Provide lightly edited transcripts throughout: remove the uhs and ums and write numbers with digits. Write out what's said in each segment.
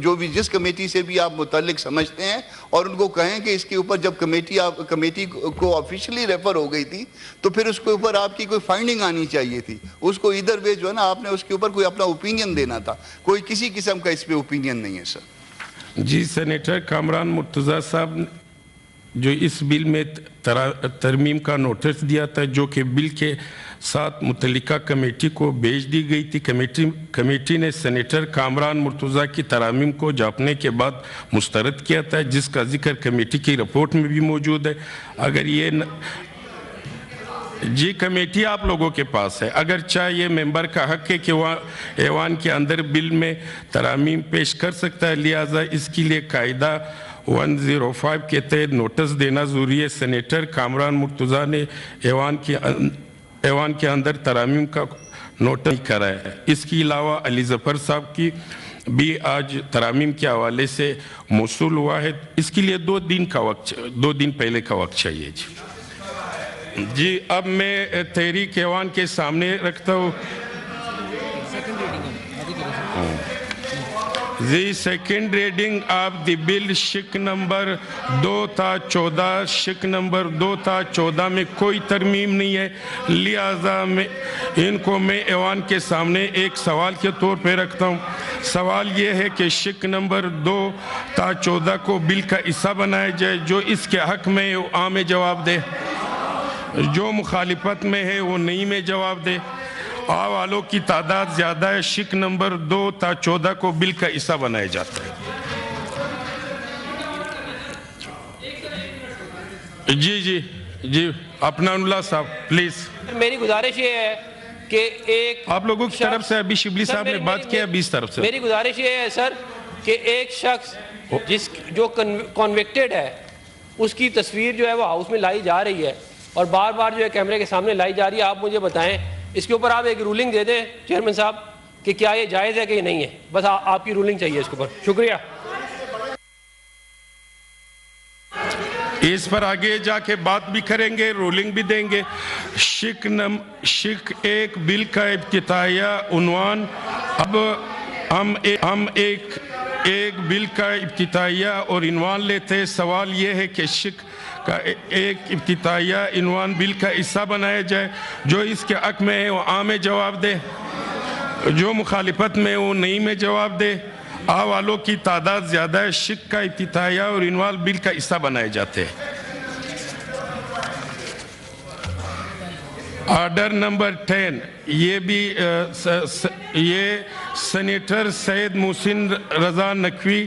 جو بھی جس کمیٹی سے بھی آپ متعلق سمجھتے ہیں اور ان کو کہیں کہ اس کے اوپر جب کمیٹی کو آفیشلی ریفر ہو گئی تھی تو پھر اس کے اوپر آپ کی کوئی فائنڈنگ آنی چاہیے تھی. اس کو ادھر وے جو ہے نا آپ نے اس کے اوپر کوئی اپنا اوپینین دینا تھا. کوئی کسی قسم کا اس پہ اوپینین نہیں ہے سر. جی سینیٹر کامران مرتضیٰ صاحب جو اس بل میں ترمیم کا نوٹس دیا تھا جو کہ بل کے ساتھ متعلقہ کمیٹی کو بھیج دی گئی تھی. کمیٹی نے سینیٹر کامران مرتضیٰ کی ترامیم کو جانچنے کے بعد مسترد کیا تھا جس کا ذکر کمیٹی کی رپورٹ میں بھی موجود ہے. اگر یہ جی کمیٹی آپ لوگوں کے پاس ہے, اگر چاہے یہ ممبر کا حق ہے کہ وہ ایوان کے اندر بل میں ترامیم پیش کر سکتا ہے, لہٰذا اس کے لیے قاعدہ 105 کے تحت نوٹس دینا ضروری ہے. سینیٹر کامران مرتضیٰ نے ایوان کے اندر ترامیم کا نوٹس کرا ہے. اس کے علاوہ علی ظفر صاحب کی بھی آج ترامیم کے حوالے سے موصول ہوا ہے. اس کے لیے 2 دن پہلے کا وقت چاہیے. جی اب میں تحریک ایوان کے سامنے رکھتا ہوں the second reading of the bill شک نمبر 2 تا 14. شک نمبر 2 تا 14 میں کوئی ترمیم نہیں ہے, لہذا ان کو میں ایوان کے سامنے ایک سوال کے طور پہ رکھتا ہوں. سوال یہ ہے کہ شک نمبر 2 تا 14 کو بل کا حصہ بنایا جائے. جو اس کے حق میں وہ عام جواب دے, جو مخالفت میں ہے وہ نہیں میں جواب دے. والوں کی تعداد زیادہ ہے. شک نمبر 2 تا 14 کو بل کا حصہ بنایا جاتا ہے. جی اپنا اللہ صاحب پلیز. میری گزارش یہ ہے کہ آپ لوگوں کی طرف سے ابھی شبلی صاحب نے بات کیا, 20 طرف سے میری گزارش یہ ہے سر کہ ایک شخص جو کنوکٹڈ ہے اس کی تصویر جو ہے وہ ہاؤس میں لائی جا رہی ہے اور بار بار جو ہے کیمرے کے سامنے لائی جا رہی ہے. آپ مجھے بتائیں اس کے اوپر آپ ایک رولنگ دے دیں چیئرمین صاحب کہ کیا یہ جائز ہے کہ یہ نہیں ہے. بس آپ کی رولنگ چاہیے اس کے اوپر. شکریہ. اس پر آگے جا کے بات بھی کریں گے, رولنگ بھی دیں گے. شک 1 بل کا افتتاحیہ عنوان. اب ہم ایک بل کا افتتاحیہ اور عنوان لیتے ہیں. سوال یہ ہے کہ شک کا ایک افتتاحیہ عنوان بل کا حصہ بنایا جائے. جو اس کے حق میں ہے وہ عام جواب دے, جو مخالفت میں وہ نہیں میں جواب دے. والوں کی تعداد زیادہ ہے. شک کا افتتاحیہ اور عنوان بل کا حصہ بنائے جاتے ہیں. آرڈر نمبر 10 یہ بھی یہ سینیٹر سید محسن رضا نقوی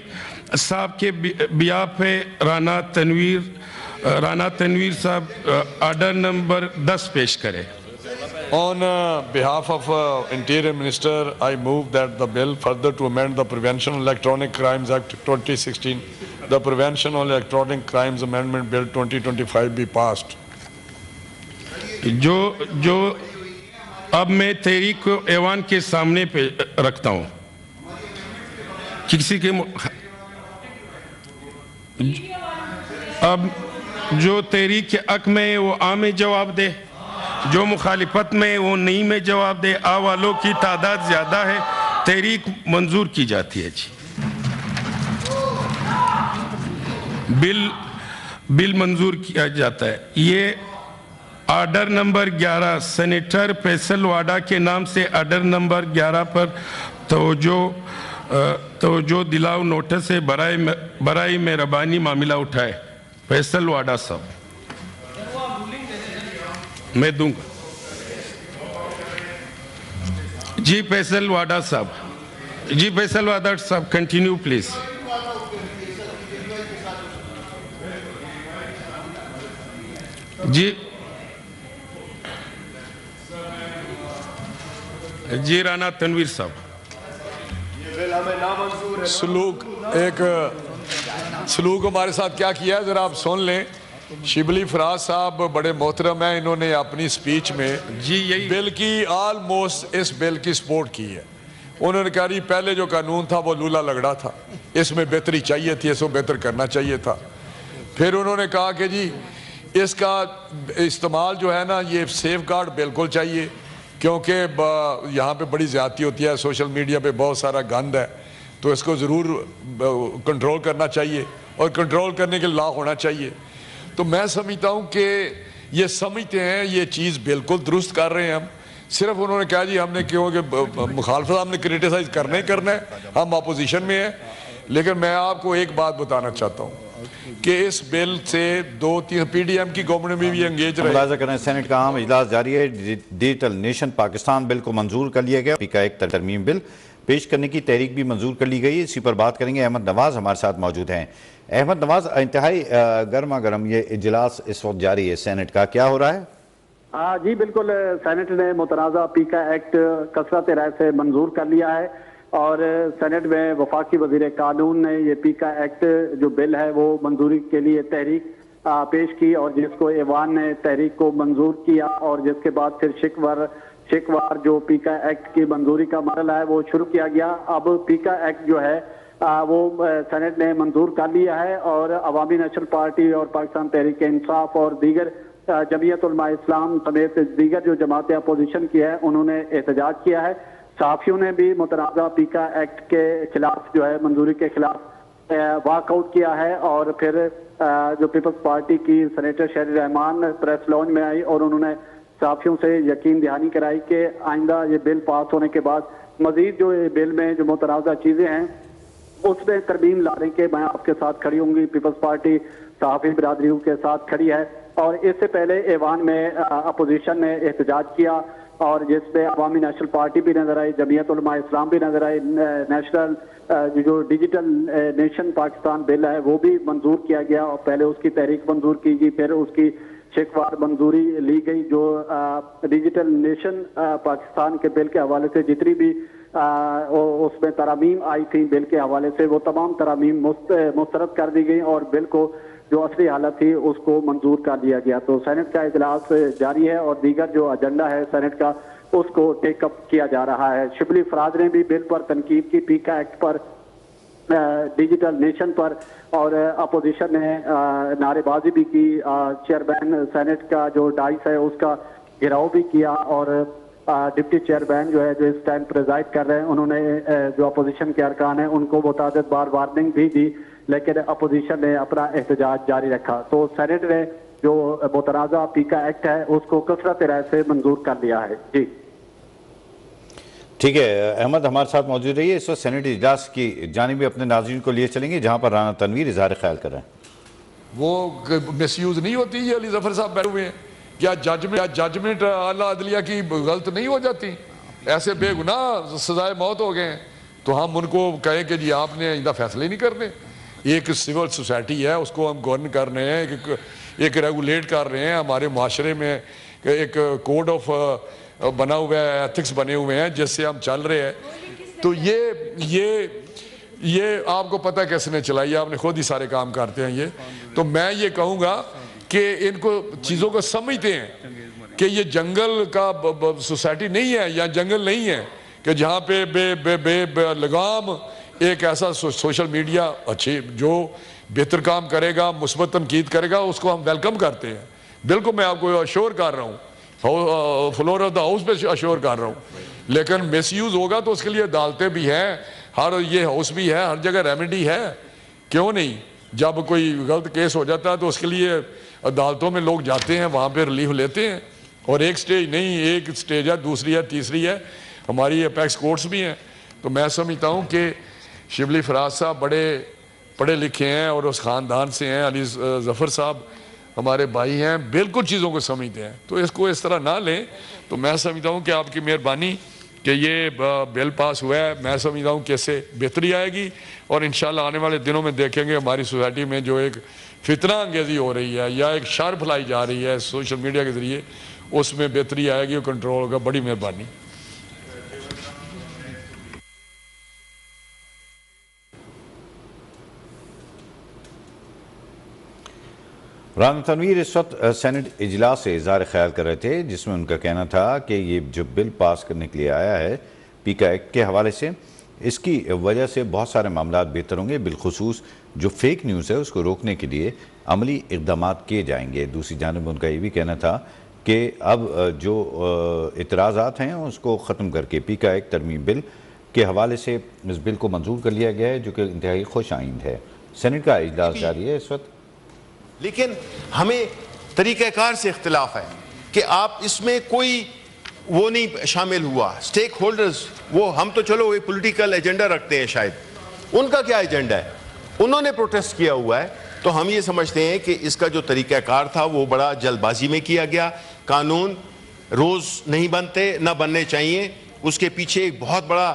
صاحب کے بیاف پہ رانا تنویر صاحب آرڈر نمبر 10 پیش کرے. On behalf of Interior Minister, I move that the bill further to amend the Prevention of Electronic Crimes Act 2016, the Prevention of Electronic Crimes Amendment Bill 2025 be passed. جو اب میں تحریک ایوان کے سامنے پہ رکھتا ہوں. کسی کے اب جو تحریک کے حق میں وہ عام جواب دے, جو مخالفت میں وہ نہیں میں جواب دے. والوں کی تعداد زیادہ ہے. تحریک منظور کی جاتی ہے. جی بل منظور کیا جاتا ہے. یہ آرڈر نمبر 11 سینیٹر فیصل واڈا کے نام سے آرڈر نمبر 11 پر توجہ دلاؤ نوٹس سے برائے مہربانی معاملہ اٹھائے. فیصل واڈا صاحب میں دوں گا. جی فیصل واڈا صاحب. جی فیصل واڈا صاحب کنٹینیو پلیز. جی رانا تنویر صاحب. سلوک ہمارے ساتھ کیا کیا ہے ذرا آپ سن لیں. شبلی فراز صاحب بڑے محترم ہیں, انہوں نے اپنی سپیچ میں بل کی آلموسٹ اس بل کی سپورٹ کی ہے. انہوں نے کہا پہلے جو قانون تھا وہ لولا لگڑا تھا, اس میں بہتری چاہیے تھی, اس کو بہتر کرنا چاہیے تھا. پھر انہوں نے کہا کہ جی اس کا استعمال جو ہے نا یہ سیف گارڈ بالکل چاہیے کیونکہ یہاں پہ بڑی زیادتی ہوتی ہے, سوشل میڈیا پہ بہت سارا گند ہے. تو اس کو ضرور کنٹرول کرنا چاہیے اور کنٹرول کرنے کے لا ہونا چاہیے. تو میں سمجھتا ہوں کہ یہ سمجھتے ہیں یہ چیز بالکل درست کر رہے ہیں ہم. صرف انہوں نے کہا جی ہم نے کیوں کہ مخالفت ہم نے کریٹیسائز کرنا ہی کرنا ہے, ہم اپوزیشن میں ہیں. لیکن میں آپ کو ایک بات بتانا چاہتا ہوں کہ اس بل سے 2-3 پی ڈی ایم کی گورنمنٹ میں بھی انگیج رہے. ملاحظہ کریں سینٹ کا عام اجلاس جاری ہے. ڈیجیٹل نیشن پاکستان بل کو منظور کر لیا گیا. پیکا ایک ترمیم بل پیش کرنے کی تحریک بھی منظور کر لی گئی. اسی پر بات کریں گے. احمد نواز ہمارے ساتھ موجود ہیں. احمد نواز, انتہائی گرما گرم یہ اجلاس اس وقت جاری ہے سینٹ کا, کیا ہو رہا ہے؟ جی بالکل, سینٹ نے متنازع پیکا ایکٹ کثرت رائے سے منظور کر لیا ہے اور سینٹ میں وفاقی وزیر قانون نے یہ پیکا ایکٹ جو بل ہے وہ منظوری کے لیے تحریک پیش کی اور جس کو ایوان نے تحریک کو منظور کیا اور جس کے بعد پھر شکوار جو پیکا ایکٹ کی منظوری کا مرحلہ ہے وہ شروع کیا گیا. اب پیکا ایکٹ جو ہے وہ سینٹ نے منظور کر لیا ہے اور عوامی نیشنل پارٹی اور پاکستان تحریک انصاف اور دیگر جمعیت علماء اسلام سمیت دیگر جو جماعتیں اپوزیشن کی ہے انہوں نے احتجاج کیا ہے. صحافیوں نے بھی متنازع پیکا ایکٹ کے خلاف جو ہے منظوری کے خلاف واک آؤٹ کیا ہے اور پھر جو پیپلز پارٹی کی سینیٹر شہری رحمان پریس لانج میں آئی اور انہوں نے صحافیوں سے یقین دہانی کرائی کہ آئندہ یہ بل پاس ہونے کے بعد مزید جو بل میں جو متنازع چیزیں ہیں اس میں ترمیم لانے کے میں آپ کے ساتھ کھڑی ہوں گی. پیپلز پارٹی صحافی برادریوں کے ساتھ کھڑی ہے اور اس سے پہلے ایوان میں اپوزیشن نے احتجاج کیا اور جس میں عوامی نیشنل پارٹی بھی نظر آئی, جمعیت علماء اسلام بھی نظر آئی. نیشنل جو ڈیجیٹل نیشن پاکستان بل ہے وہ بھی منظور کیا گیا اور پہلے اس کی تحریک منظور کی گئی, پھر اس کی شکوار منظوری لی گئی. جو ڈیجیٹل نیشن پاکستان کے بل کے حوالے سے جتنی بھی اس میں ترامیم آئی تھی بل کے حوالے سے وہ تمام ترامیم مسترد کر دی گئی اور بل کو جو اصلی حالت تھی اس کو منظور کر دیا گیا. تو سینٹ کا اجلاس جاری ہے اور دیگر جو ایجنڈا ہے سینٹ کا اس کو ٹیک اپ کیا جا رہا ہے. شبلی فراز نے بھی بل پر تنقید کی, پیکا ایکٹ پر, ڈیجیٹل نیشن پر, اور اپوزیشن نے نعرے بازی بھی کی. چیئرمین سینٹ کا جو ڈائس ہے اس کا گھیراؤ بھی کیا اور ڈپٹی چیئرمین جو ہے جو اس ٹائم پریزائڈ کر رہے ہیں انہوں نے جو اپوزیشن کے ارکان ہیں ان کو متعدد بار وارننگ بھی دی لیکن اپوزیشن نے اپنا احتجاج جاری رکھا. تو سینٹ نے جو متنازع پیکا ایکٹ ہے اس کو کثرت رائے سے منظور کر لیا ہے. جی ٹھیک ہے, احمد ہمارے ساتھ موجود رہیے. اس وقت سینٹ اجلاس کی جانب اپنے ناظرین کو لیے چلیں گے جہاں پر رانا تنویر اظہار خیال کر رہے ہیں. وہ مس یوز نہیں ہوتی یہ علی ظفر صاحب بیٹھے ہوئے ہیں, کیا ججمنٹ اعلیٰ عدلیہ کی غلط نہیں ہو جاتی؟ ایسے بے گناہ سزائے موت ہو گئے ہیں تو ہم ان کو کہیں کہ جی آپ نے آئندہ فیصلے نہیں کرنے. ایک سول سوسائٹی ہے اس کو ہم گورن کر رہے ہیں, ایک ریگولیٹ کر رہے ہیں. ہمارے معاشرے میں ایک کوڈ آف بنا ہوا ہے, ایتھکس بنے ہوئے ہیں جس سے ہم چل رہے ہیں. تو یہ آپ کو پتہ کیسے نے چلائی, آپ نے خود ہی سارے کام کرتے ہیں یہ. تو میں یہ کہوں گا کہ ان کو چیزوں کو سمجھتے ہیں کہ یہ جنگل کا سوسائٹی نہیں ہے یا جنگل نہیں ہے کہ جہاں پہ بے لگام ایک ایسا سوشل میڈیا اچھی جو بہتر کام کرے گا, مثبت تنقید کرے گا, اس کو ہم ویلکم کرتے ہیں. بالکل میں آپ کو اشور کر رہا ہوں, فلور آف دا ہاؤس پہ اشور کر رہا ہوں. لیکن میس یوز ہوگا تو اس کے لیے عدالتیں بھی ہیں, یہ ہاؤس بھی ہے, ہر جگہ ریمیڈی ہے. کیوں نہیں؟ جب کوئی غلط کیس ہو جاتا ہے تو اس کے لیے عدالتوں میں لوگ جاتے ہیں, وہاں پہ ریلیف لیتے ہیں. اور ایک سٹیج نہیں, ایک سٹیج ہے, دوسری ہے, تیسری ہے, ہماری اپیکس کورٹس بھی ہیں. تو میں سمجھتا ہوں کہ شبلی فراز صاحب بڑے پڑھے لکھے ہیں اور اس خاندان سے ہیں. علی ظفر صاحب ہمارے بھائی ہیں, بالکل چیزوں کو سمجھتے ہیں. تو اس کو اس طرح نہ لیں. تو میں سمجھتا ہوں کہ آپ کی مہربانی کہ یہ بل پاس ہوا ہے, میں سمجھتا ہوں کہ اس سے بہتری آئے گی اور انشاءاللہ آنے والے دنوں میں دیکھیں گے ہماری سوسائٹی میں جو ایک فتنہ انگیزی ہو رہی ہے یا ایک شر پھیلائی جا رہی ہے سوشل میڈیا کے ذریعے, اس میں بہتری آئے گی اور کنٹرول ہوگا. بڑی مہربانی. رانا تنویر اس وقت سینٹ اجلاس سے اظہار خیال کر رہے تھے جس میں ان کا کہنا تھا کہ یہ جو بل پاس کرنے کے لیے آیا ہے پیکا ایکٹ کے حوالے سے, اس کی وجہ سے بہت سارے معاملات بہتر ہوں گے, بالخصوص جو فیک نیوز ہے اس کو روکنے کے لیے عملی اقدامات کیے جائیں گے. دوسری جانب ان کا یہ بھی کہنا تھا کہ اب جو اعتراضات ہیں اس کو ختم کر کے پیکا ایکٹ ترمیم بل کے حوالے سے اس بل کو منظور کر لیا گیا ہے جو کہ انتہائی خوش آئند ہے۔ سینٹ کا اجلاس جاری ہے اس وقت، لیکن ہمیں طریقہ کار سے اختلاف ہے کہ آپ اس میں کوئی وہ نہیں شامل ہوا، سٹیک ہولڈرز، وہ ہم تو چلو یہ پولیٹیکل ایجنڈا رکھتے ہیں، شاید ان کا کیا ایجنڈا ہے، انہوں نے پروٹیسٹ کیا ہوا ہے، تو ہم یہ سمجھتے ہیں کہ اس کا جو طریقہ کار تھا وہ بڑا جلد بازی میں کیا گیا۔ قانون روز نہیں بنتے، نہ بننے چاہیے، اس کے پیچھے ایک بہت بڑا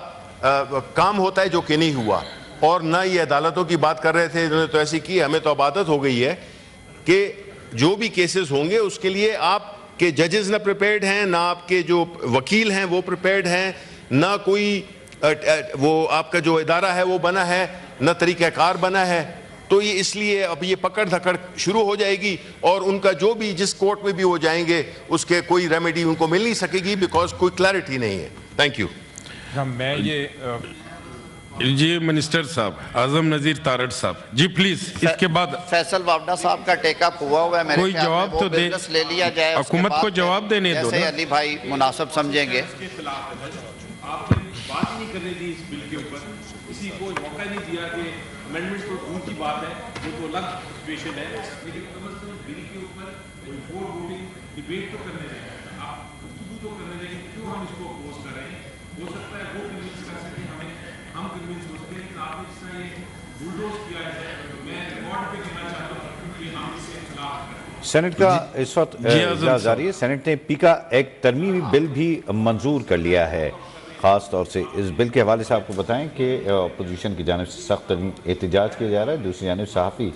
کام ہوتا ہے جو کہ نہیں ہوا، اور نہ یہ عدالتوں کی بات کر رہے تھے، انہوں نے تو ایسی کی، ہمیں تو اب عادت ہو گئی ہے کہ جو بھی کیسز ہوں گے اس کے لیے آپ کے ججز نہ پریپیئرڈ ہیں، نہ آپ کے جو وکیل ہیں وہ پریپیئرڈ ہیں، نہ کوئی وہ آپ کا جو ادارہ ہے وہ بنا ہے، نہ طریقہ کار بنا ہے، تو یہ اس لیے اب یہ پکڑ دھکڑ شروع ہو جائے گی، اور ان کا جو بھی جس کورٹ میں بھی وہ جائیں گے اس کے کوئی ریمیڈی ان کو مل نہیں سکے گی، بیکاز کوئی کلیئرٹی نہیں ہے۔ Thank you. میں یہ جی منسٹر صاحب اعظم نذیر تارڑ صاحب جی پلیز، اس کے بعد فیصل وابڈا صاحب کا ٹیک اپ ہوا ہے، میرے کوئی خیال میں جواب وہ تو دے، بزنس لے لیا جائے، اس کے حکومت بعد کو جواب دینے دو جیسے نا۔ علی بھائی مناسب سمجھیں گے۔ آپ نے بات ہی نہیں کرنے دی اس بل کے اوپر، کسی کو موقع نہیں دیا کہ امینڈمنٹس تو دور کی بات ہے، وہ تو الگ سچویشن ہے، لیکن کم از کم بل کے اوپر فور ووٹنگ ڈبیٹ تو کرنے رہے ہیں، آپ گفتگو تو کرنے رہے ہیں، کیوں ہم اس کو اپوز کر رہے ہیں؟ ہو سکتا ہے وہ کنوینس کر سکیں ہمیں، ہم کنوینس ہو سکیں، لیکن آپ نے جس طرح یہ بلڈوز کیا ہے، میں ریکارڈ پہ کہنا چاہتا ہوں کہ ہم اس سے اختلاف کریں۔ سینٹ کا اس وقت اجلاس جاری ہے۔ سینٹ نے پیکا ایک ترمیمی بل بھی منظور کر لیا ہے۔ خاص طور سے اس بل کے حوالے سے آپ کو بتائیں کہ اپوزیشن کی جانب سے سخت ترین احتجاج کیا جا رہا ہے، دوسری جانب صحافی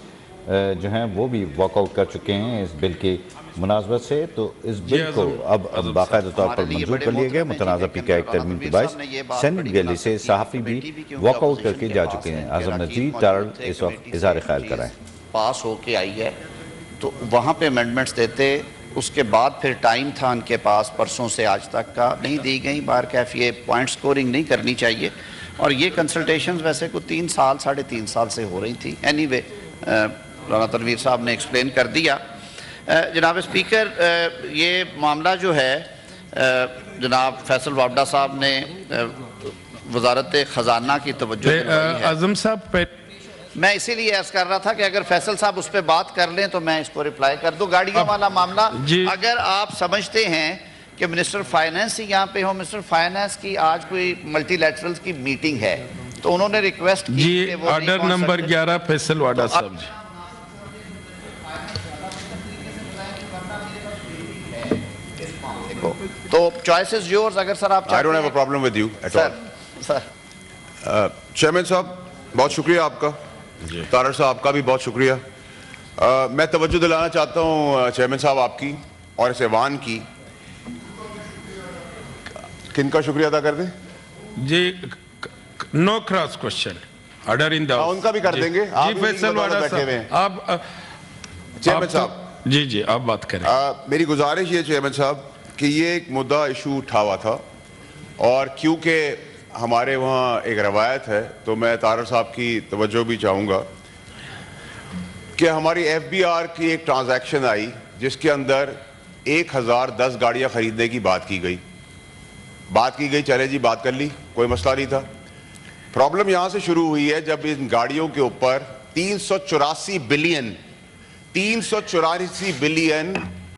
جو ہیں وہ بھی واک آؤٹ کر چکے ہیں اس بل کی مناسبت سے، تو اس بل کو اب باقاعدہ طور پر منظور کر لیا گیا۔ متنازع پیکا ایک ترمیم کے باعث سینٹ گیلری سے صحافی بھی واک آؤٹ کر کے جا چکے ہیں۔ اعظم نذیر تارڑ اس وقت اظہار خیال کر رہے ہیں۔ پاس ہو کے آئی ہے تو وہاں پہ امینڈمنٹس دیتے، اس کے بعد پھر ٹائم تھا ان کے پاس پرسوں سے آج تک کا، نہیں دی گئی، بہرکیف یہ پوائنٹ سکورنگ نہیں کرنی چاہیے، اور یہ کنسلٹیشنز ویسے کو 3 سال 3.5 سال سے ہو رہی تھی۔ اینی وے رانا تنویر صاحب نے ایکسپلین کر دیا۔ جناب اسپیکر، یہ معاملہ جو ہے جناب فیصل وابڈا صاحب نے وزارت خزانہ کی توجہ دلوائی ہے۔ اعظم صاحب میں اسی لیے عرض کر رہا تھا کہ اگر فیصل صاحب اس پہ بات کر لیں تو میں اس کو ریپلائی کر دوں۔ گاڑیوں والا معاملہ، اگر آپ سمجھتے ہیں کہ منسٹر فائنانس ہی یہاں پہ ہو، منسٹر فائنانس کی آج کوئی ملٹی لیٹرلز کی میٹنگ ہے تو انہوں نے ریکویسٹ کی جی کہ وہ آرڈر نمبر 11 فیصل وابڈا صاحب جی۔ تو چوائس از یورز، اگر سر آپ I don't have a problem with you at all. Sir chairman صاحب بہت شکریہ آپ کا، تارڑ صاحب کا بھی بہت شکریہ۔ میں توجہ دلانا چاہتا ہوں چیئرمین صاحب آپ کی اور اس ایوان کی، کن کا شکریہ ادا کر دیں؟ جی نو کراس کوشچن، آرڈر ان دا ان کا بھی کر دیں گے۔ جی فیصل وابڈا صاحب آپ چیئرمین صاحب جی آپ بات کریں۔ میری گزارش یہ چیئرمین صاحب کہ یہ ایک مدعا ایشو اٹھا ہوا تھا، اور کیونکہ ہمارے وہاں ایک روایت ہے تو میں تارڑ صاحب کی توجہ بھی چاہوں گا کہ ہماری ایف بی آر کی ایک ٹرانزیکشن آئی جس کے اندر 1010 گاڑیاں خریدنے کی بات کی گئی، چلے جی بات کر لی، کوئی مسئلہ نہیں تھا۔ پرابلم یہاں سے شروع ہوئی ہے جب ان گاڑیوں کے اوپر 384 بلین